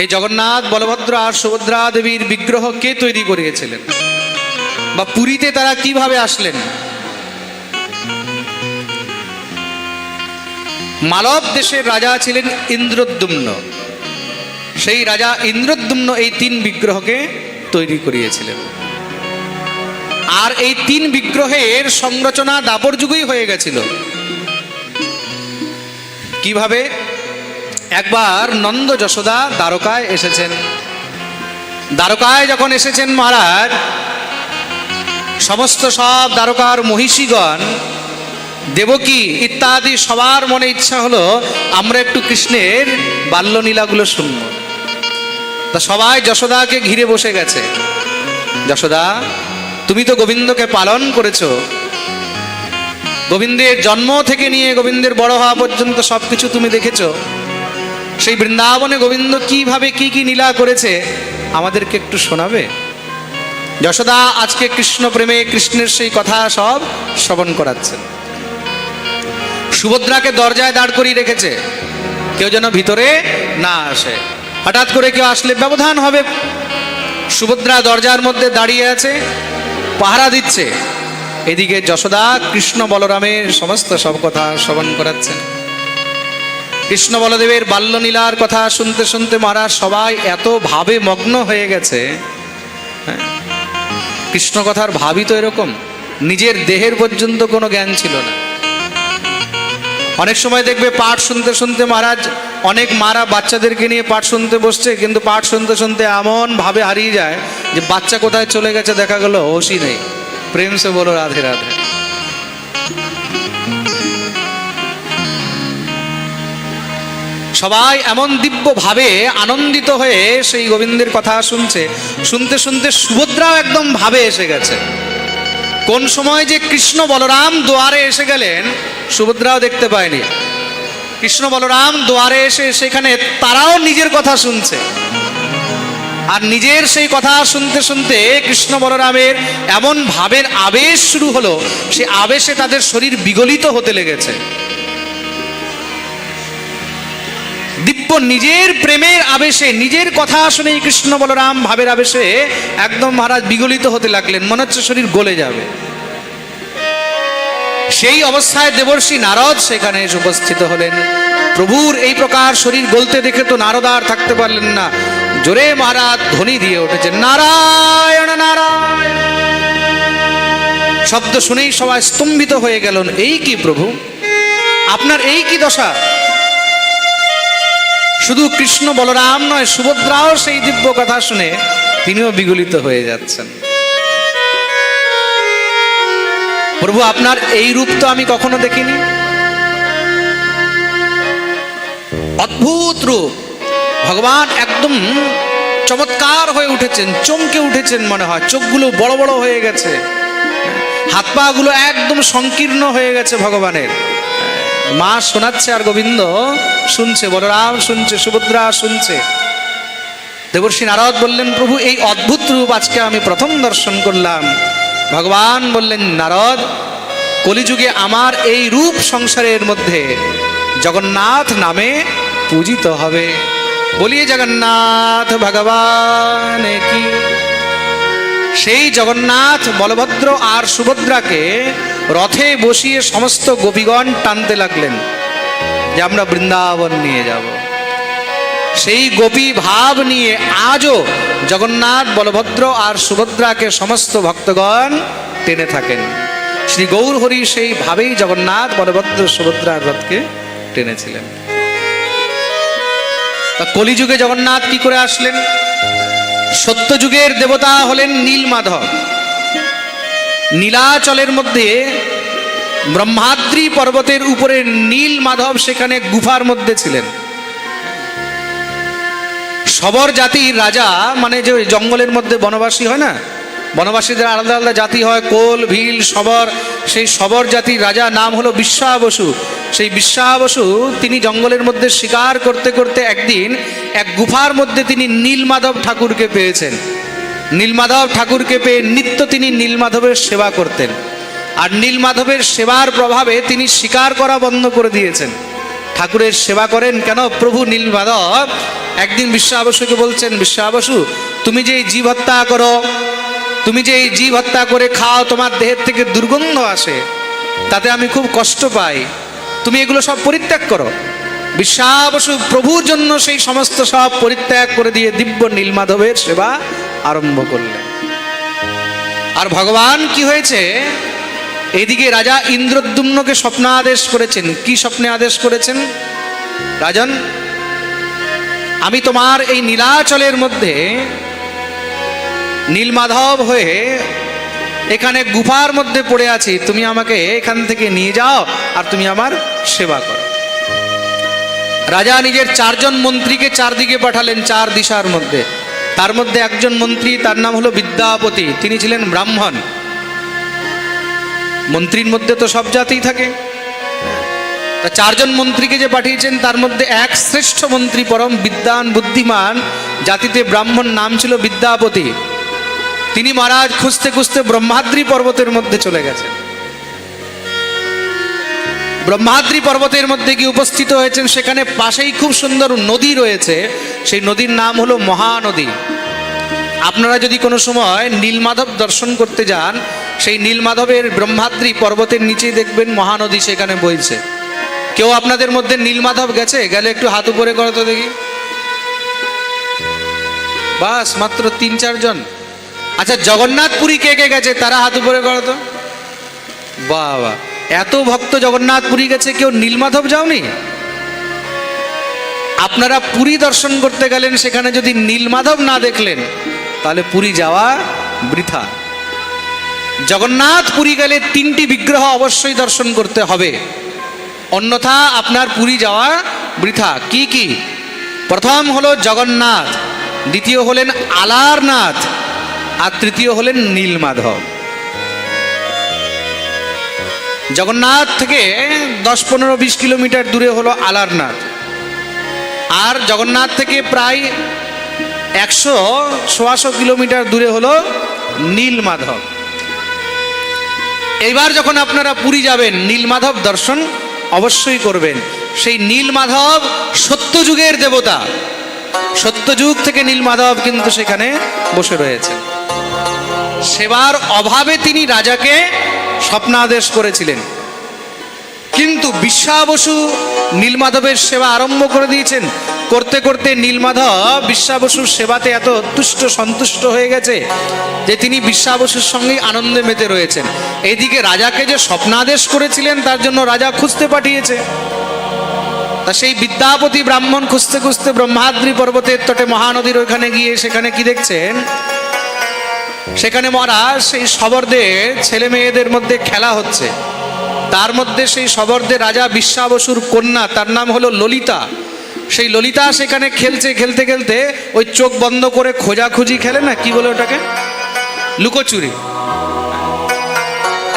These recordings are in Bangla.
এই জগন্নাথ, বলভদ্র আর সুভদ্রা দেবীর বিগ্রহ কে তৈরি করিয়েছিলেন, বা পুরীতে তারা কিভাবে আসলেন? মালব দেশের রাজা ছিলেন ইন্দ্রদ্যুম্ন। সেই রাজা ইন্দ্রদ্যুম্ন এই 3 বিগ্রহকে তৈরি করিয়েছিলেন। আর এই 3 বিগ্রহের সংরচনা দাপর যুগেই হয়ে গেছিল। কিভাবে? একবার নন্দ যশোদা দ্বারকায় এসেছেন। দ্বারকায় যখন এসেছেন মহারাজ, সমস্ত সব দ্বারকার মহিষীগণ, দেবকী ইত্যাদি সবার মনে ইচ্ছা হলো আমরা একটু কৃষ্ণের বাল্যলীলাগুলো শুনব। তা সবাই যশোদাকে ঘিরে বসে গেছে। যশোদা, তুমি তো গোবিন্দকে পালন করেছো, গোবিন্দের জন্ম থেকে নিয়ে গোবিন্দের বড় হওয়া পর্যন্ত সবকিছু তুমি দেখেছো। সেই বৃন্দাবনে গোবিন্দ কিভাবে কি কি লীলা করেছে আমাদেরকে একটু শোনাবে? যশোদা আজকে কৃষ্ণ প্রেমে কৃষ্ণের সেই কথা সব শ্রবণ করাচ্ছেন। সুভদ্রাকে দরজায় দাঁড় করিয়ে রেখেছে, কেউ যেন ভিতরে না আসে। হঠাৎ করে কেউ আসলে ব্যবধান হবে। সুভদ্রা দরজার মধ্যে দাঁড়িয়ে আছে, পাহারা দিচ্ছে। এদিকে যশোদা কৃষ্ণ বলরামের সমস্ত সব কথা শ্রবণ করাচ্ছেন। কৃষ্ণ বলদেবের বাল্যলীলার কথা শুনতে শুনতে মহারাজ সবাই এত ভাবে মগ্ন হয়ে গেছে। কৃষ্ণ কথার ভাবই তো এরকম, নিজের দেহের পর্যন্ত কোনো জ্ঞান ছিল না। অনেক সময় দেখবে পাঠ শুনতে শুনতে মহারাজ, অনেক মারা বাচ্চাদেরকে নিয়ে পাঠ শুনতে বসছে, কিন্তু পাঠ শুনতে শুনতে এমন ভাবে হারিয়ে যায় যে বাচ্চা কোথায় চলে গেছে দেখা গেল হোশই নেই। প্রেম সে বলো রাধে রাধে। সবাই এমন দিব্য ভাবে আনন্দিত হয়ে সেই গোবিন্দের কথা শুনছে। শুনতে শুনতে সুভদ্রাও একদম ভাবে এসে গেছে। কোন সময় যে কৃষ্ণ বলরাম দুয়ারে এসে গেলেন সুভদ্রাও দেখতে পায়নি। কৃষ্ণ বলরাম দুয়ারে এসে সেখানে তারাও নিজের কথা শুনছে। আর নিজের সেই কথা শুনতে শুনতে কৃষ্ণ বলরামের এমন ভাবের আবেশ শুরু হলো, সে আবেশে তাদের শরীর বিগলিত হতে লেগেছে। দিব্য নিজের প্রেমের আবেশে, নিজের কথা শুনে কৃষ্ণ বলরাম ভাবের আবেশে একদম মহারাজ বিগলিত হতে লাগলেন, মনে হচ্ছে শরীর গলে যাবে। সেই অবস্থায় দেবর্ষি নারদ সেখানে এসে উপস্থিত হলেন। প্রভুর এই প্রকার শরীর গলতে দেখে তো নারদ আর থাকতে পারলেন না, জোরে মহারাজ ধ্বনি দিয়ে উঠেছেন নারায়ণ নারায়ণ। শব্দ শুনেই সবাই স্তম্ভিত হয়ে গেলেন। এই কি প্রভু, আপনার এই কি দশা? শুধু কৃষ্ণ বলরাম নয়, সুভদ্রাও সেই দিব্য কথা শুনে তিনিও বিগলিত হয়ে যাচ্ছেন। প্রভু, আপনার এই রূপ তো আমি কখনো দেখিনি। অদ্ভুত রূপ, ভগবান একদম চমৎকার হয়ে উঠেছেন, চমকে উঠেছেন মনে হয়। চোখগুলো বড় বড় হয়ে গেছে, হাত পা গুলো একদম সংকীর্ণ হয়ে গেছে ভগবানের। মা শোনাচ্ছে আর গোবিন্দ শুনছে, বলরাম শুনছে, সুভদ্রা শুনছে। দেবর্ষি নারদ বললেন, প্রভু এই অদ্ভুত রূপ আজকে আমি প্রথম দর্শন করলাম। ভগবান বললেন, নারদ, কলিযুগে আমার এই রূপ সংসারের মধ্যে জগন্নাথ নামে পূজিত হবে। বলিয়ে জগন্নাথ ভগবান কি। সেই জগন্নাথ বলভদ্র আর সুভদ্রাকে রথে বসিয়ে সমস্ত গোপীগণ টানতে লাগলেন যে আমরা বৃন্দাবন নিয়ে যাব। সেই গোপী ভাব নিয়ে আজও জগন্নাথ বলভদ্র আর সুভদ্রাকে সমস্ত ভক্তগণ টেনে থাকেন। শ্রী গৌর হরি সেই ভাবেই জগন্নাথ বলভদ্র সুভদ্রার রথকে টেনেছিলেন। তা কলিযুগে জগন্নাথ কি করে আসলেন? সত্যযুগের দেবতা হলেন নীলমাধব। নীলাচলের মধ্যে ব্রহ্মাদ্রি পর্বতের উপরে নীলমাধব সেখানে গুফার মধ্যে ছিলেন। শবর জাতির রাজা, মানে যে জঙ্গলের মধ্যে বনবাসী হয় না, বনবাসীদের আলাদা আলাদা জাতি হয়, কোল, ভীল, শবর। সেই শবর জাতির রাজা নাম হলো বিশ্বাবসু। সেই বিশ্বাবসু তিনি জঙ্গলের মধ্যে শিকার করতে করতে একদিন এক গুফার মধ্যে তিনি নীলমাধব ঠাকুরকে পেয়েছেন। নীলমাধব ঠাকুরকে পেয়ে নিত্য তিনি নীলমাধবের সেবা করতেন। আর নীলমাধবের সেবার প্রভাবে তিনি শিকার করা বন্ধ করে দিয়েছেন। ঠাকুরের সেবা করেন কেন? প্রভু নীলমাধব একদিন বিশ্বাবসুকে বলছেন, বিশ্বাবসু তুমি যে এই জীব হত্যা করো, তুমি যে এই জীব হত্যা করে খাও, তোমার দেহের থেকে দুর্গন্ধ আসে, তাতে আমি খুব কষ্ট পাই, তুমি এগুলো সব পরিত্যাগ করো। বিশ্বাবসু প্রভুর জন্য সেই সমস্ত সব পরিত্যাগ করে দিয়ে দিব্য নীলমাধবের সেবা আরম্ভ করলেন। আর ভগবান কি হয়েছে, এইদিকে রাজা ইন্দ্রদ্যুম্নকে স্বপ্নাদেশ করেছেন। কি স্বপ্নে আদেশ করেছেন? রাজন, আমি তোমার এই নীলাচলের মধ্যে নীলমাধব হয়ে এখানে গুফার মধ্যে পড়ে আছি, তুমি আমাকে এখান থেকে নিয়ে যাও আর তুমি আমার সেবা করো। রাজা নিজের 4 জন মন্ত্রীকে চারদিকে পাঠালেন, 4 দিশার মধ্যে। তার মধ্যে একজন মন্ত্রী, তার নাম হলো বিদ্যাপতি, তিনি ছিলেন ব্রাহ্মণ। মন্ত্রীর মধ্যে তো সব জাতি থাকে, 4 জন মন্ত্রীকে যে পাঠিয়েছেন তার মধ্যে এক শ্রেষ্ঠ মন্ত্রী, পরম বিদ্বান বুদ্ধিমান জাতিতে ব্রাহ্মণ, নাম ছিল বিদ্যাপতি। তিনি মহারাজ খুঁজতে খুঁজতে ব্রহ্মাদ্রি পর্বতের মধ্যে চলে গেছেন। ব্রহ্মাদ্রি পর্বতের মধ্যে গিয়ে উপস্থিত হয়েছেন। সেখানে পাশেই খুব সুন্দর নদী রয়েছে, সেই নদীর নাম হলো মহানদী। আপনারা যদি কোনো সময় নীলমাধব দর্শন করতে যান, সেই নীলমাধবের ব্রহ্মাদ্রি পর্বতের নিচেই দেখবেন মহানদী সেখানে বইছে। কেউ আপনাদের মধ্যে নীলমাধব গেছে? গেলে একটু হাত উপরে করো তো দেখি। বাস মাত্র 3-4 জন। আচ্ছা, জগন্নাথপুরী কে কে গেছে? তারা হাত উপরে করো তো। বাবা, এত ভক্ত জগন্নাথপুরী গেছে, কেউ নীলমাধব যাওনি? আপনারা পুরী দর্শন করতে গেলেন, সেখানে যদি নীলমাধব না দেখলেন তাহলে পুরী যাওয়া বৃথা। জগন্নাথপুরী গেলে 3টি বিগ্রহ অবশ্যই দর্শন করতে হবে, অন্যথা আপনার পুরী যাওয়া বৃথা। কি কি? প্রথম হলো জগন্নাথ, দ্বিতীয় হলেন আলারনাথ, আর তৃতীয় হলেন নীলমাধব। জগন্নাথ থেকে 10-15-20 কিলোমিটার দূরে হলো আলারনাথ, আর জগন্নাথ থেকে প্রায় 100-125 কিলোমিটার দূরে হলো নীলমাধব। এইবার যখন আপনারা পুরী যাবেন, নীলমাধব দর্শন অবশ্যই করবেন। সেই নীলমাধব সত্যযুগের দেবতা, সত্যযুগ থেকে নীলমাধব কিন্তু সেখানে বসে রয়েছে। সেবার অভাবে তিনি রাজাকে স্বপ্নাদেশ করেছিলেন, কিন্তু বিশ্বাবসু নীলমাধবের সেবা আরম্ভ করে দিয়েছেন। করতে করতে নীলমাধব বিশ্বাবসুর সেবাতে এত তুষ্ট সন্তুষ্ট হয়ে গেছে যে তিনি বিশ্বাবসুর সঙ্গেই আনন্দে মেতে রয়েছেন। এইদিকে রাজাকে যে স্বপ্নাদেশ করেছিলেন তার জন্য রাজা খুঁজতে পাঠিয়েছে। তা সেই বিদ্যাপতি ব্রাহ্মণ খুঁজতে খুঁজতে ব্রহ্মাদ্রি পর্বতের তটে মহানদীর ওইখানে গিয়ে সেখানে কি দেখছেন, সেখানে মহারাজ সেই শবরদের ছেলে মেয়েদের মধ্যে খেলা হচ্ছে। তার মধ্যে সেই শবরদের রাজা বিশ্বাবসুর কন্যা, তার নাম হলো ললিতা। সেই ললিতা সেখানে খেলছে, খেলতে খেলতে ওই চোখ বন্ধ করে খোঁজাখুঁজি খেলে না, কি বলে ওটাকে, লুকোচুরি।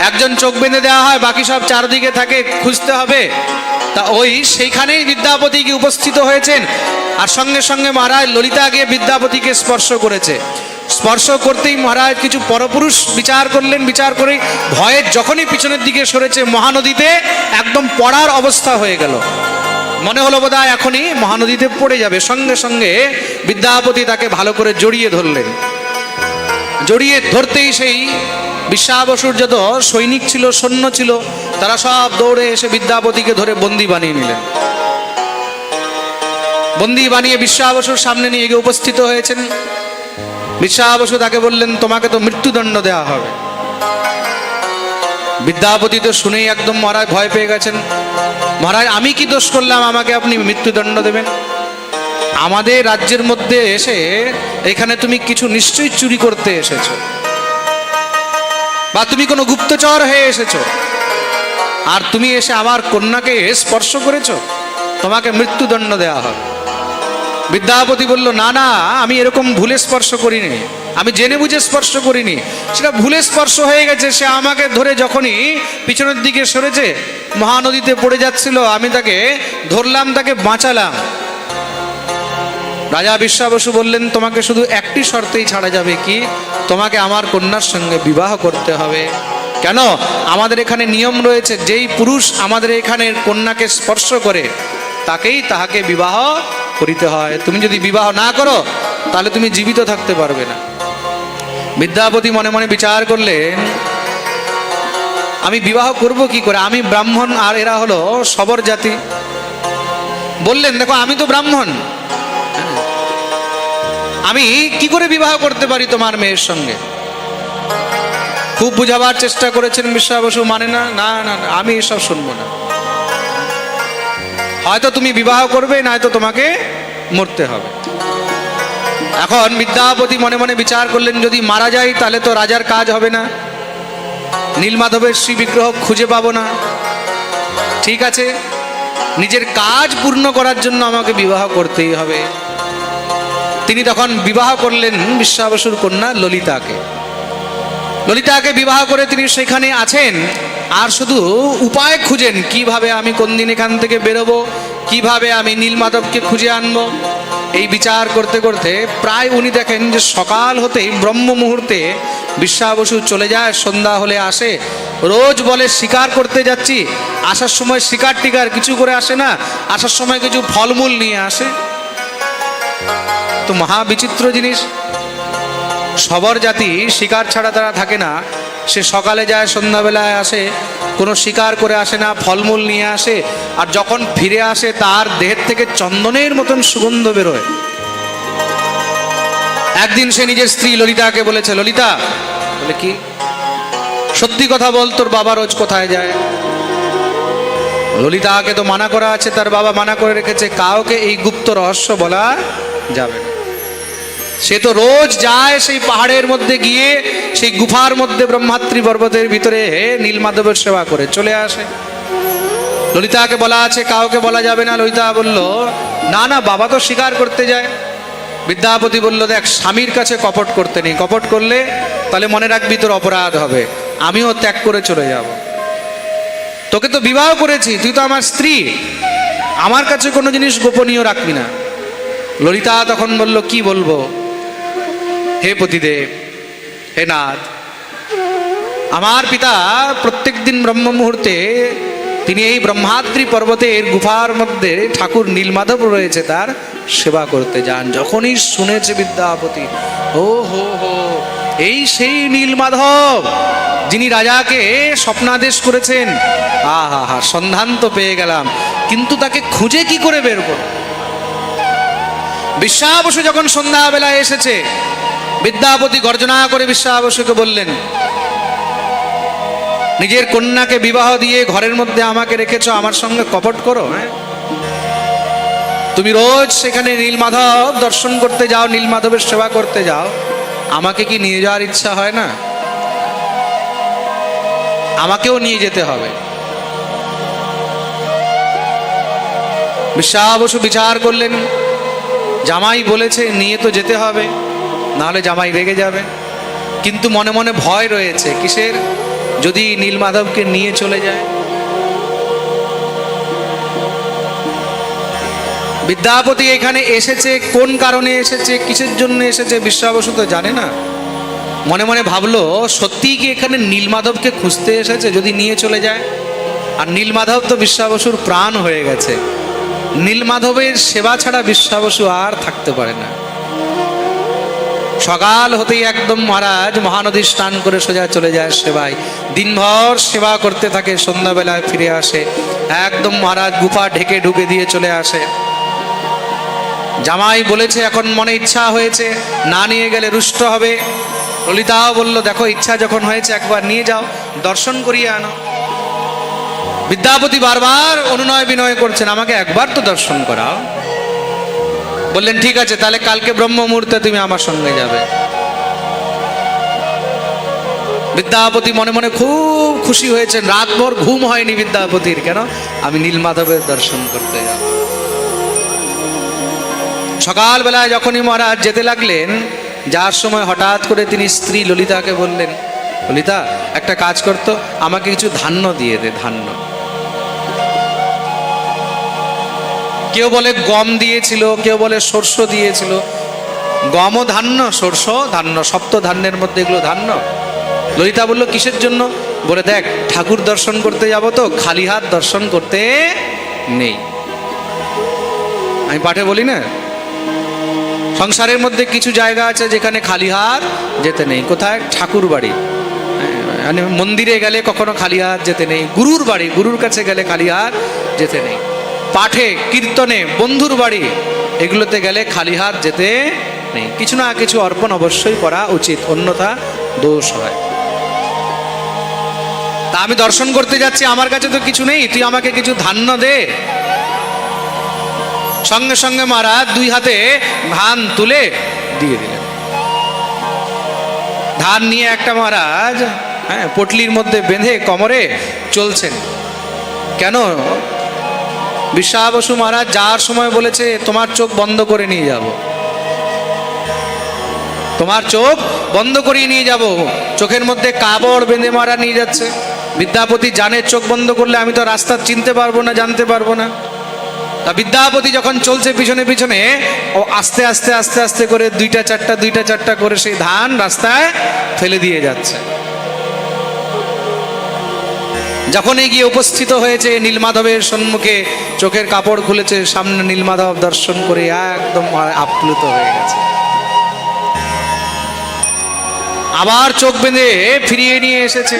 একজন চোখ বেঁধে দেওয়া হয়, বাকি সব চারদিকে থাকে, খুঁজতে হবে। তা ওই সেইখানেই বিদ্যাপতি গিয়ে উপস্থিত হয়েছেন। আর সঙ্গে সঙ্গে মহারাজ ললিতা গিয়ে বিদ্যাপতিকে স্পর্শ করেছে। স্পর্শ করতেই মহারাজ কিছু পরপুরুষ বিচার করলেন। বিচার করে ভয়ে যখনই পিছনের দিকে সরেছে, মহানদীতে একদম পড়ার অবস্থা হয়ে গেল। মনে হলো বোধহয় এখনই মহানদীতে পড়ে যাবে। সঙ্গে সঙ্গে বিদ্যাপতি তাকে ভালো করে জড়িয়ে ধরলেন। জড়িয়ে ধরতেই সেই বিশ্বাবসুর যত সৈনিক ছিল, সৈন্য ছিল, তারা সব দৌড়ে এসে বিদ্যাপতিকে ধরে বন্দী বানিয়ে নিলেন। বন্দী বানিয়ে বিশ্বাবসুর সামনে নিয়ে গিয়ে উপস্থিত হয়েছেন। বিশ্বাবসু তাকে বললেন, তোমাকে তো মৃত্যুদণ্ড দেওয়া হবে। বিদ্যাপতি তো শুনেই একদম মহারাজ ভয় পেয়ে গেছেন। মহারাজ, আমি কি দোষ করলাম আমাকে আপনি মৃত্যুদণ্ড দেবেন? আমাদের রাজ্যের মধ্যে এসে এখানে তুমি কিছু নিশ্চয়ই চুরি করতে এসেছো, বা তুমি কোনো গুপ্তচর হয়ে এসেছো, আর তুমি এসে আমার কন্যাকে স্পর্শ করেছো, তোমাকে মৃত্যুদণ্ড দেওয়া হবে। বিদ্যাপতি বলল, না না, আমি এরকম ভুলে স্পর্শ করিনি, আমি জেনে বুঝে স্পর্শ করিনি, সেটা ভুলে স্পর্শ হয়ে গেছে। সে আমাকে ধরে যখনই পিছনের দিকে সরেছে, মহানদীতে পড়ে যাচ্ছিল, আমি তাকে ধরলাম, তাকে বাঁচালাম। রাজা বিশ্বাবসু বললেন, তোমাকে শুধু একটি শর্তেই ছাড়া যাবে, কি, তোমাকে আমার কন্যার সঙ্গে বিবাহ করতে হবে। কেন? আমাদের এখানে নিয়ম রয়েছে, যেই পুরুষ আমাদের এখানে কন্যাকে স্পর্শ করে তাকেই তাহাকে বিবাহ করিতে হয়। তুমি যদি বিবাহ না করো তাহলে তুমি জীবিত থাকতে পারবে না। বিদ্যাপতি মনে মনে বিচার করলেন, আমি বিবাহ করব কি করে? আমি ব্রাহ্মণ আর এরা হলো শবর জাতি। বললেন, দেখো আমি তো ব্রাহ্মণ, আমি কি করে বিবাহ করতে পারি তোমার মেয়ের সঙ্গে? খুব বুঝাবার চেষ্টা করেছেন বিশ্বাস বসু, মানে না, না না না, আমি এসব শুনবো না। হয়তো তুমি বিবাহ করবে, নয়তো তোমাকে মরতে হবে। এখন বিদ্যাপতি মনে মনে বিচার করলেন, যদি মারা যায় তাহলে তো রাজার কাজ হবে না, নীলমাধবের শ্রী বিগ্রহ খুঁজে পাবো না। ঠিক আছে, নিজের কাজ পূর্ণ করার জন্য আমাকে বিবাহ করতেই হবে। তিনি তখন বিবাহ করলেন বিশ্বাস বসুর কন্যা ললিতাকে। ললিতাকে বিবাহ করে তিনি সেখানে আছেন, আর শুধু উপায় খুঁজেন, কিভাবে আমি কোন দিন এখান থেকে বেরোবো, কিভাবে আমি নীলমাধবকে খুঁজে আনবো। এই বিচার করতে করতে প্রায় উনি দেখেন যে সকাল হতেই ব্রহ্ম মুহূর্তে বিশ্বাস বসু চলে যায়, সন্ধ্যা হলে আসে। রোজ বলে শিকার করতে যাচ্ছি, আসার সময় শিকার টিকার কিছু করে আসে না, আসার সময় কিছু ফলমূল নিয়ে আসে। তো মহা বিচিত্র জিনিস, শবর জাতি শিকার ছাড়া তারা থাকে না। সে সকালে যায়, সন্ধ্যাবেলায় আসে, কোনো শিকার করে আসে না, ফলমূল নিয়ে আসে, আর যখন ফিরে আসে তার দেহের থেকে চন্দনের মতন সুগন্ধ বেরোয়। একদিন সে নিজের স্ত্রী ললিতাকে বলেছে, ললিতা, বলে কি, সত্যি কথা বল, তোর বাবা রোজ কোথায় যায়? ললিতাকে তো মানা করা আছে, তার বাবা মানা করে রেখেছে, কাউকে এই গুপ্ত রহস্য বলা যাবে না। সে তো রোজ যায় সেই পাহাড়ের মধ্যে গিয়ে, সেই গুফার মধ্যে ব্রহ্মাত্রী পর্বতের ভিতরে নীলমাধবের সেবা করে চলে আসে। ললিতাকে বলা আছে কাউকে বলা যাবে না। ললিতা বলল, না না, বাবা তো শিকার করতে যায়। বিদ্যাপতি বলল, দেখ, স্বামীর কাছে কপট করতে নেই, কপট করলে তাহলে মনে রাখবি তোর অপরাধ হবে, আমিও ত্যাগ করে চলে যাব। তোকে তো বিবাহ করেছি, তুই তো আমার স্ত্রী, আমার কাছে কোনো জিনিস গোপনীয় রাখবি না। ললিতা তখন বলল, কি বলবো? হে পতিদেব, হে নাথ, আমার পিতা প্রত্যেক দিন ব্রহ্ম মুহূর্তে তিনি এই ব্রহ্মাদ্রি পর্বতের গুফার মধ্যে ঠাকুর নীলমাধব রয়েছে তার সেবা করতে যান। যখনই শুনেছে বিদ্যাপতি, ও হো হো, এই সেই নীলমাধব যিনি রাজাকে স্বপ্নাদেশ করেছেন। আহা হা, সন্ধান তো পেয়ে গেলাম, কিন্তু তাকে খুঁজে কি করে বের করব? বিশ্বাস বসু যখন সন্ধ্যাবেলায় এসেছে, বিদ্যাপতি গর্জনা করে বিশ্বাস বসুকে বললেন, নিজের কন্যাকে বিবাহ দিয়ে ঘরের মধ্যে আমাকে রেখেছো, আমার সঙ্গে কপট করো? হ্যাঁ, তুমি রোজ সেখানে নীলমাধব দর্শন করতে যাও, নীলমাধবের সেবা করতে যাও, আমাকে কি নিয়ে যাওয়ার ইচ্ছা হয় না? আমাকেও নিয়ে যেতে হবে। বিশ্বাস বসু বিচার করলেন, জামাই বলেছে নিয়ে তো যেতে হবে, নাহলে জামাই রেগে যাবে। কিন্তু মনে মনে ভয় রয়েছে, কিসের? যদি নীলমাধবকে নিয়ে চলে যায়। বিদ্যাপতি এখানে এসেছে কোন কারণে এসেছে, কিসের জন্য এসেছে, বিশ্বাস বসু তো জানে না। মনে মনে ভাবলো, সত্যিই কি এখানে নীলমাধবকে খুঁজতে এসেছে? যদি নিয়ে চলে যায়, আর নীলমাধব তো বিশ্বাস বসুর প্রাণ হয়ে গেছে, নীলমাধবের সেবা ছাড়া বিশ্বাস বসু আর থাকতে পারে না। সকাল হতেই একদম মহারাজ মহানদী স্নান করে সোজা চলে যায় সেবায়, দিনভর সেবা করতে থাকে, সন্ধ্যাবেলায় ফিরে আসে, একদম মহারাজ গুফা ঢেকে ঢুকে দিয়ে চলে আসে। জামাই বলেছে এখন মনে ইচ্ছা হয়েছে, না নিয়ে গেলে রুষ্ট হবে। ললিতাও বলল, দেখো, ইচ্ছা যখন হয়েছে একবার নিয়ে যাও, দর্শন করিয়ে আনো। বিদ্যাপতি বারবার অনুনয় বিনয় করছেন, আমাকে একবার তো দর্শন করাও। বললেন, ঠিক আছে, তাহলে কালকে ব্রহ্ম মুহূর্তে তুমি আমার সঙ্গে যাবে। বিদ্যাপতি মনে মনে খুব খুশি হয়েছেন, রাতভর ঘুম হয়নি বিদ্যাপতির। কেন? আমি নীলমাধবের দর্শন করতে যাব। সকালবেলায় যখনই মহারাজ যেতে লাগলেন, যার সময় হঠাৎ করে তিনি স্ত্রী ললিতাকে বললেন, ললিতা, একটা কাজ করতো, আমাকে কিছু ধান্য দিয়ে দে, ধান্য। কেউ বলে গম দিয়েছিল, কেউ বলে শস্য দিয়েছিল। গমও ধান্য, শস্য ধান্য, সপ্ত ধান্যের মধ্যে এগুলো ধান্য। ললিতা বলল, কিসের জন্য? বলে, দেখ, ঠাকুর দর্শন করতে যাব তো, খালি হাত দর্শন করতে নেই। আমি পাঠে বলি না, সংসারের মধ্যে কিছু জায়গা আছে যেখানে খালি হাত যেতে নেই। কোথায়? ঠাকুর বাড়ি, মানে মন্দিরে গেলে কখনো খালি হাত যেতে নেই, গুরুর বাড়ি, গুরুর কাছে গেলে খালি হাত যেতে নেই, পাঠে কীর্তনে বন্ধুর বাড়ি এগুলোতে গেলে খালি হাত যেতে নেই। কিছু না কিছু অর্পণ অবশ্যই করা উচিত, অন্যথা দোষ হয়। তা আমি দর্শন করতে যাচ্ছি, আমার কাছে তো কিছু নেই, তুই আমাকে কিছু ধান্য দে। সঙ্গে সঙ্গে মহারাজ দুই হাতে ধান তুলে দিয়ে দিলেন। ধান নিয়ে একটা মহারাজ পটলির মধ্যে বেঁধে কোমরে চলছেন। কেন? বিশ্বাস বসু মহারাজ যাওয়ার সময় বলেছে, তোমার চোখ বন্ধ করে নিয়ে যাব, তোমার চোখ বন্ধ করিয়ে নিয়ে যাব। চোখের মধ্যে কাপড় বেঁধে মহারাজ নিয়ে যাচ্ছে। বিদ্যাপতি জানে চোখ বন্ধ করলে আমি তো রাস্তা চিনতে পারবো না, জানতে পারবো না। তা বিদ্যাপতি যখন চলছে পিছনে পিছনে, ও আস্তে আস্তে আস্তে আস্তে করে দুইটা চারটা করে সেই ধান রাস্তায় ফেলে দিয়ে যাচ্ছে। যখন গিয়ে উপস্থিত হয়েছে নীলমাধবের সম্মুখে, চোখের কাপড় খুলেছে, সামনে নীলমাধব দর্শন করে একদম আপ্লুত হয়ে গেছে। আবার চোখ বেঁধে ফিরিয়ে নিয়ে এসেছে।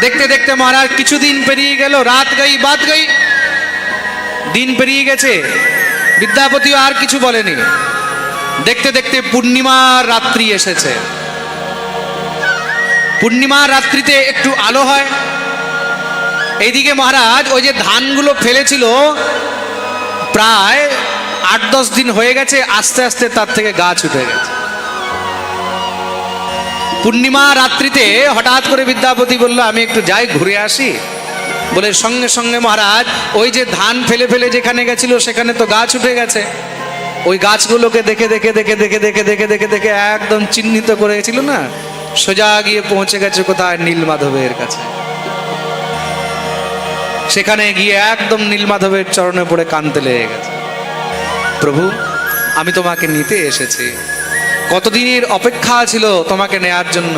দেখতে দেখতে মহারাজ কিছুদিন পেরিয়ে গেল, রাত গাই বাত গাই, দিন পেরিয়ে গেছে, বিদ্যাপতিও আর কিছু বলেনি। দেখতে দেখতে পূর্ণিমার রাত্রি এসেছে। পূর্ণিমার রাত্রিতে একটু আলো হয়। এইদিকে মহারাজ ওই যে ধানগুলো ফেলেছিল, প্রায় 8-10 দিন হয়ে গেছে, আস্তে আস্তে তার থেকে গাছ উঠে গেছে। পূর্ণিমা রাত্রিতে হঠাৎ করে বিদ্যাপতি বলল, আমি একটু যাই ঘুরে আসি। বলে সঙ্গে সঙ্গে মহারাজ ওই যে ধান ফেলে ফেলে যেখানে গেছিল সেখানে তো গাছ উঠে গেছে। ওই গাছগুলোকে দেখে দেখে দেখে দেখে দেখে দেখে দেখে দেখে একদম চিহ্নিত করেছিল না, সোজা গিয়ে পৌঁছে গেছে কোথায়? নীলমাধবের কাছে। সেখানে গিয়ে একদম নীলমাধবের চরণে পড়ে কাঁদতে লেগে গেছে। প্রভু, আমি তোমাকে নিতে এসেছি, কতদিনের অপেক্ষা ছিল তোমাকে নেয়ার জন্য।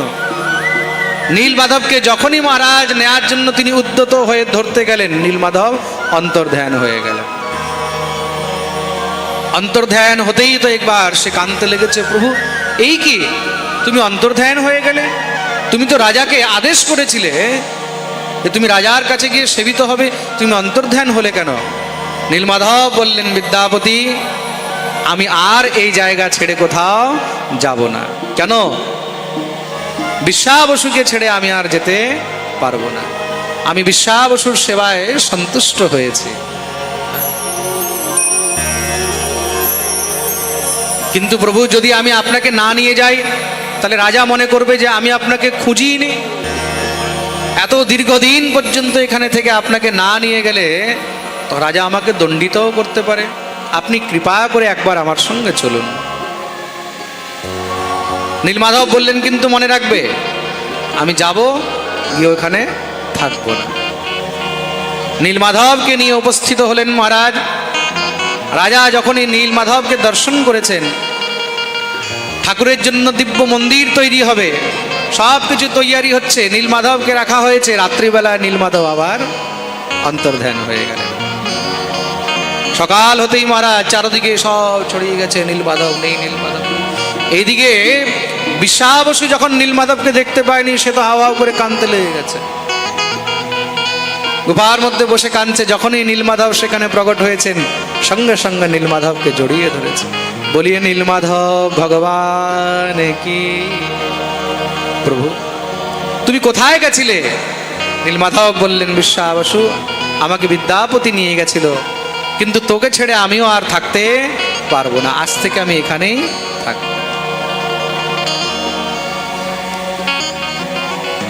নীলমাধবকে যখনই মহারাজ নেয়ার জন্য তিনি উদ্যত হয়ে ধরতে গেলেন, নীলমাধব অন্তর্ধ্যান হয়ে গেলেন। অন্তর্ধ্যান হতেই তো একবার সে কাঁদতে লেগেছে, প্রভু এই কি তুমি অন্তর্ধ্যান হয়ে গেলে? তুমি তো রাজাকে আদেশ করেছিলে যে তুমি রাজার কাছে গিয়ে সেবিত হবে, তুমি অন্তর্ধ্যান হলে কেন? নীলমাধব বললেন, বিদ্যাপতি আমি আর এই জায়গা ছেড়ে কোথাও যাব না। কেন? বিশ্বাস বসুকে ছেড়ে আমি আর যেতে পারবো না। আমি বিশ্বাস বসুর সেবায় সন্তুষ্ট হয়েছি। কিন্তু প্রভু যদি আমি আপনাকে না নিয়ে যাই, তাহলে রাজা মনে করবে যে আমি আপনাকে খুঁজিনি। এত দীর্ঘদিন পর্যন্ত এখানে থেকে আপনাকে না নিয়ে গেলে তো রাজা আমাকে দণ্ডিতও করতে পারে। আপনি কৃপা করে একবার আমার সঙ্গে চলুন। নীলমাধব বললেন, কিন্তু মনে রাখবে আমি যাব, গিয়ে ওখানে থাকবো না। নীলমাধবকে নিয়ে উপস্থিত হলেন মহারাজ। রাজা যখনই নীলমাধবকে দর্শন করেছেন, ঠাকুরের জন্য দিব্য মন্দির তৈরি হবে, সব কিছু তৈয়ারি হচ্ছে, নীলমাধবকে রাখা হয়েছে। রাত্রিবেলা নীলমাধব আবার অন্তর্ধ্যান হয়ে গেলেন। সকাল হতেই মহারাজ চারদিকে সব ছড়িয়ে গেছে, নীলমাধব নেই, নীলমাধব। এইদিকে বিশ্বাস বসু যখন নীলমাধবকে দেখতে পায়নি, সে তো হাওয়া করে কাঁদতে লেগে গেছে, গুফার মধ্যে বসে কাঁদছে। যখনই নীলমাধব সেখানে প্রকট হয়েছেন, সঙ্গে সঙ্গে নীলমাধবকে জড়িয়ে ধরেছে, বলিয়ে নীলমাধব ভগবান কি। প্রভু তুমি কোথায় গেছিলে? নীলমাধব বললেন, বিশ্বাস বসু আমাকে বিদ্যাপতি নিয়ে গেছিল, কিন্তু তোকে ছেড়ে আমিও আর থাকতে পারবো না, আজ থেকে আমি এখানেই থাকবো।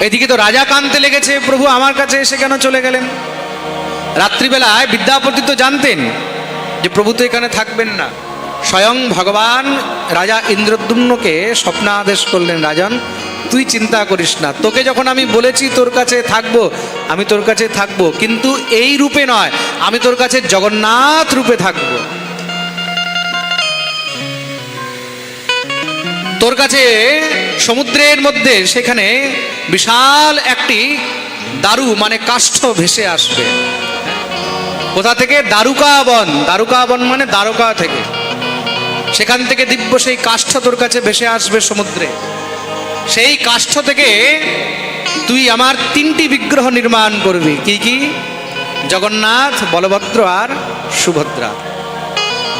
এদিকে তো রাজা কাঁদতে লেগেছে, প্রভু আমার কাছে এসে কেন চলে গেলেন? রাত্রিবেলায় বিদ্যাপতি তো জানতেন যে প্রভু তো এখানে থাকবেন না। স্বয়ং ভগবান রাজা ইন্দ্রদ্যুম্নকে স্বপ্নাদেশ করলেন, রাজন তুই চিন্তা করিস না, তোকে যখন আমি বলেছি তোর কাছে থাকবো, আমি তোর কাছে থাকবো, কিন্তু এই রূপে নয়, আমি তোর কাছে জগন্নাথ রূপে থাকবো। তোর কাছে সমুদ্রের মধ্যে সেখানে বিশাল একটি দারু মানে কাষ্ঠ ভেসে আসবে। কোথা থেকে? দ্বারকা বন। দ্বারকা বন মানে দ্বারকা থেকে। সেখান থেকে দিব্য সেই কাষ্ঠ তোর কাছে ভেসে আসবে সমুদ্রে। সেই কাষ্ঠ থেকে তুই আমার 3টি বিগ্রহ নির্মাণ করবি। কি কি? জগন্নাথ, বলভদ্র আর সুভদ্রা।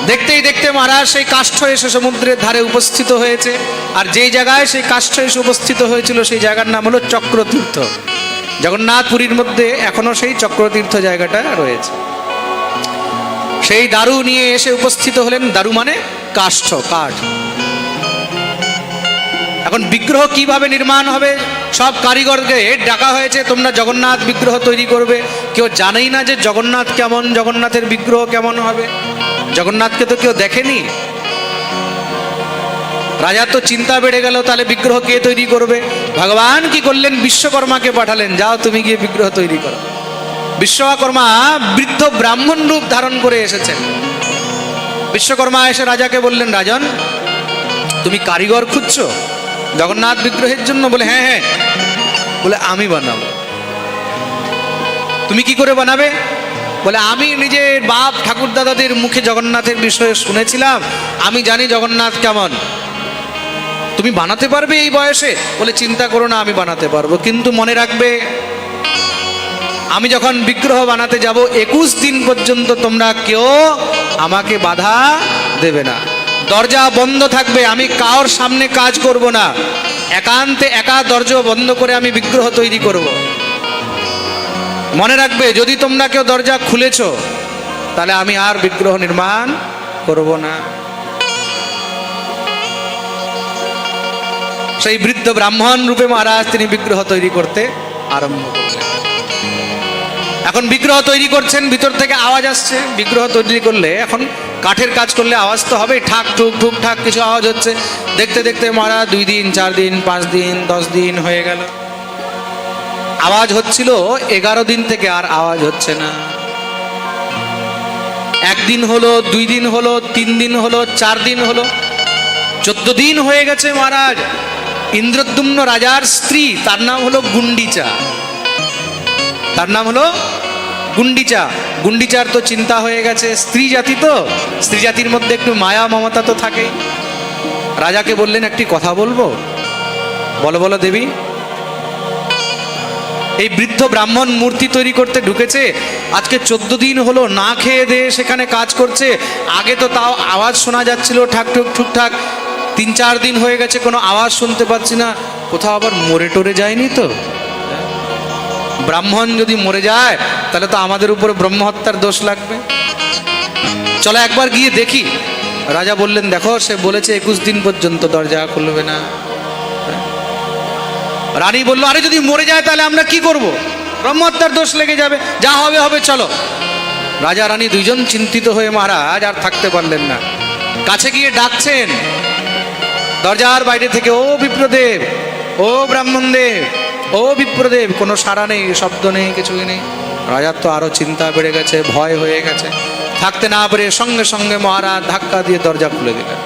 দেখতেই দেখতে মহারাজ সেই কাষ্ঠ এসে সমুদ্রের ধারে উপস্থিত হয়েছে। আর যেই জায়গায় সেই কাষ্ঠ এসে উপস্থিত হয়েছিল সেই জায়গার নাম হলো চক্রতীর্থ। জগন্নাথ পুরীর মধ্যে এখনো সেই চক্রতীর্থ জায়গাটা রয়েছে। সেই দারু নিয়ে এসে উপস্থিত হলেন। দারু মানে কাষ্ঠ, কাঠ। এখন বিগ্রহ কিভাবে নির্মাণ হবে? সব কারিগরকে ডাকা হয়েছে, তোমরা জগন্নাথ বিগ্রহ তৈরি করবে। কেউ জানেই না যে জগন্নাথ কেমন, জগন্নাথের বিগ্রহ কেমন হবে। জগন্নাথকে তো কেউ দেখেনি। রাজার তো চিন্তা বেড়ে গেল, তাহলে বিগ্রহ কে তৈরি করবে? ভগবান কি করলেন? বিশ্বকর্মাকে পাঠালেন, যাও তুমি গিয়ে বিগ্রহ তৈরি করো। বিশ্বকর্মা বৃদ্ধ ব্রাহ্মণ রূপ ধারণ করে এসেছেন। বিশ্বকর্মা এসে রাজাকে বললেন, রাজন তুমি কারিগর খুঁজছো জগন্নাথ বিগ্রহের জন্য? বলে হ্যাঁ হ্যাঁ। বলে আমি বানাবো। তুমি কি করে বানাবে? বলে আমি নিজের বাপ ঠাকুর দাদাদের মুখে জগন্নাথের বিষয়ে শুনেছিলাম, আমি জানি জগন্নাথ কেমন। তুমি বানাতে পারবে এই বয়সে? বলে চিন্তা করো না, আমি বানাতে পারবো, কিন্তু মনে রাখবে আমি যখন বিগ্রহ বানাতে যাব 21 দিন পর্যন্ত তোমরা কেউ আমাকে বাধা দেবে না। দরজা বন্ধ থাকবে, আমি কারোর সামনে কাজ করব না। একান্তে একা দরজা বন্ধ করে আমি বিগ্রহ তৈরি করব। মনে রাখবে যদি তোমরা কেউ দরজা খুলেছো তাহলে আমি আর বিগ্রহ নির্মাণ করব না। সেই বৃদ্ধ ব্রাহ্মণ রূপে মহারাজ তিনি বিগ্রহ তৈরি করতে আরম্ভ করলেন। এখন বিগ্রহ তৈরি করছেন, ভিতর থেকে আওয়াজ আসছে। বিগ্রহ তৈরি করলে এখন কাঠের কাজ করলে আওয়াজ তো হবে, ঠাক ঠুক ঠুক ঠাক কিছু আওয়াজ হচ্ছে। দেখতে দেখতে মহারাজ 2 দিন 4 দিন 5 দিন 10 দিন হয়ে গেল। আওয়াজ হচ্ছিল 11 দিন থেকে আর আওয়াজ হচ্ছে না। 1 দিন হলো, 2 দিন হলো, 3 দিন হলো, 4 দিন হলো, 14 দিন হয়ে গেছে মহারাজ। ইন্দ্রদ্যুম্ন রাজার স্ত্রী, তার নাম হলো গুন্ডিচা। তার নাম হলো গুন্ডিচা। গুন্ডিচার তো চিন্তা হয়ে গেছে, স্ত্রী জাতি তো, স্ত্রী জাতির মধ্যে একটু মায়া মমতা তো থাকে। রাজাকে বললেন, একটি কথা বলবো? বলো বলো দেবী। এই বৃদ্ধ ব্রাহ্মণ মূর্তি তৈরি করতে ঢুকেছে, আজকে 14 দিন হলো না খেয়ে দিয়ে সেখানে কাজ করছে। আগে তো তাও আওয়াজ শোনা যাচ্ছিল ঠাকঠুক ঠুকঠাক। 3-4 দিন হয়ে গেছে কোনো আওয়াজ শুনতে পাচ্ছি না। কোথাও আবার মরে টরে যায়নি তো? ব্রাহ্মণ যদি মরে যায় তাহলে তো আমাদের উপরে ব্রহ্মহত্যার দোষ লাগবে। চলো একবার গিয়ে দেখি। রাজা বললেন, দেখো সে বলেছে 21 দিন পর্যন্ত দরজা খুলবে না। রানী বলল, আরে যদি মরে যায় তাহলে আমরা কি করব? ব্রহ্মহত্যার দোষ লেগে যাবে, যা হবে হবে, চলো। রাজা রানী দুইজন চিন্তিত হয়ে মহারাজ আর থাকতে পারলেন না। কাছে গিয়ে ডাকছেন দরজার বাইরে থেকে, ও বিপ্রদেব, ও ব্রাহ্মণদেব, ও বিপ্রদেব। কোনো সাড়া নেই, শব্দ নেই, কিছুই নেই। রাজার তো আরো চিন্তা বেড়ে গেছে, ভয় হয়ে গেছে। থাকতে না পেরে সঙ্গে সঙ্গে মহারাজ ধাক্কা দিয়ে দরজা খুলে দিলেন।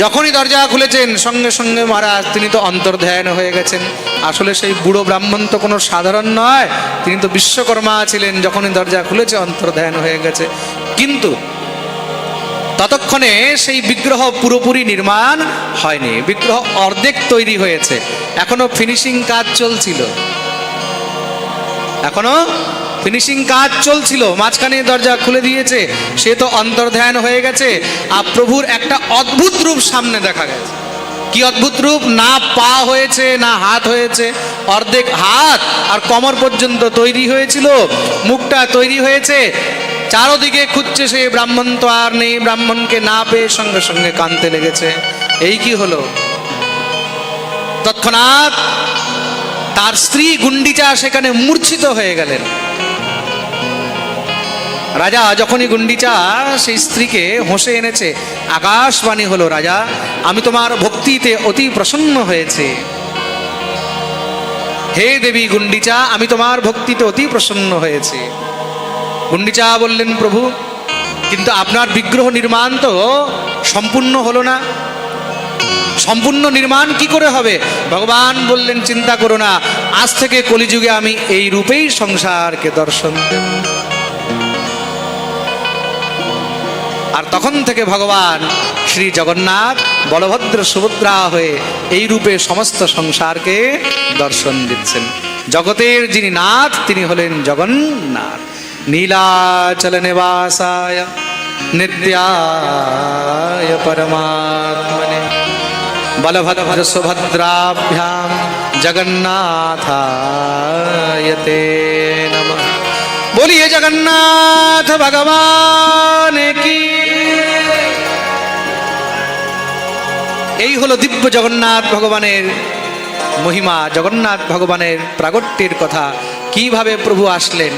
যখনই দরজা খুলেছেন সঙ্গে সঙ্গে মহারাজ তিনি তো অন্তর্ধ্যান হয়ে গেছেন। আসলে সেই বুড়ো ব্রাহ্মণ তো কোনো সাধারণ নয়, তিনি তো বিশ্বকর্মা ছিলেন। যখনই দরজা খুলেছে অন্তর্ধ্যান হয়ে গেছে। কিন্তু ততক্ষণে সেই বিগ্রহ পুরোপুরি নির্মাণ হয়নি। বিগ্রহ অর্ধেক তৈরি হয়েছে, এখনো ফিনিশিং কাজ চলছিল। এখনো ফিনিশিং কাজ চলছিল। মাঝখানে দরজা খুলে দিয়েছে, সে তো অন্তর্ধ্যান হয়ে গেছে। আর প্রভুর একটা অদ্ভুত রূপ সামনে দেখা গেছে। কি অদ্ভুত রূপ? না পা হয়েছে না হাত হয়েছে, অর্ধেক হাত আর কোমর পর্যন্ত তৈরি হয়েছিল। মুখটা তৈরি হয়েছে। চারোদিকে খুঁজছে সে, ব্রাহ্মণ তো আর নেই। ব্রাহ্মণকে না পেয়ে সঙ্গে সঙ্গে কাঁদতে লেগেছে। এই কি হলো? তৎক্ষণাৎ তার স্ত্রী গুন্ডিচা সেখানে মূর্ছিত হয়ে গেলেন। রাজা যখনই গুন্ডিচা সেই স্ত্রীকে হোঁশে এনেছে, আকাশবাণী হলো, রাজা আমি তোমার ভক্তিতে অতি প্রসন্ন হয়েছে। হে দেবী গুন্ডিচা, আমি তোমার ভক্তিতে অতি প্রসন্ন হয়েছে। গুন্ডিচা বললেন, প্রভু কিন্তু আপনার বিগ্রহ নির্মাণ তো সম্পূর্ণ হলো না। সম্পূর্ণ নির্মাণ কি করে হবে? ভগবান বললেন, চিন্তা করো না, আজ থেকে কলিযুগে আমি এই রূপেই সংসারকে দর্শন দেব। আর তখন থেকে ভগবান শ্রী জগন্নাথ বলভদ্র সুভদ্রা হয়ে এই রূপে সমস্ত সংসারকে দর্শন দিচ্ছেন। জগতের যিনি নাথ তিনি হলেন জগন্নাথ। নীলাচল নিবাসায় নিত্যায় পরমাত্মনে বলভদ্র সুভদ্রাভ্যাম জগন্নাথায় তে নমঃ। बोलिए जगन्नाथ भगवान की। এই হলো দিব্য জগন্নাথ ভগবানের মহিমা, জগন্নাথ ভগবানের প্রাগট্যের কথা, কিভাবে প্রভু আসলেন।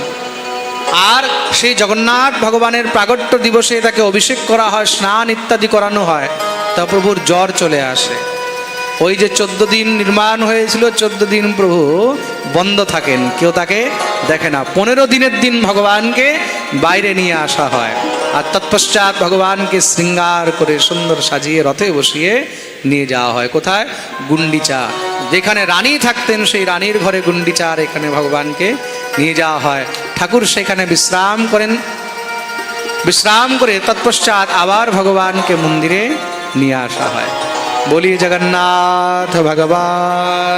আর সেই জগন্নাথ ভগবানের প্রাগট্য দিবসে তাকে অভিষেক করা হয়, স্নান ইত্যাদি করানো হয়, তা প্রভুর জ্বর চলে আসে। ওই যে 14 দিন নির্মাণ হয়েছিল, 14 দিন প্রভু বন্ধ থাকেন, কেউ তাকে দেখে না। 15 দিনের দিন ভগবানকে বাইরে নিয়ে আসা হয়, আর তৎপশ্চাৎ ভগবানকে শৃঙ্গার করে সুন্দর সাজিয়ে রথে বসিয়ে নিয়ে যাওয়া হয়। কোথায়? গুন্ডিচা, যেখানে রানী থাকতেন সেই রানীর ঘরে গুন্ডিচার এখানে ভগবানকে নিয়ে যাওয়া হয়। ঠাকুর সেখানে বিশ্রাম করেন, বিশ্রাম করে তৎপশ্চাৎ আবার ভগবানকে মন্দিরে নিয়ে আসা হয়। बोलिए जगन्नाथ भगवान।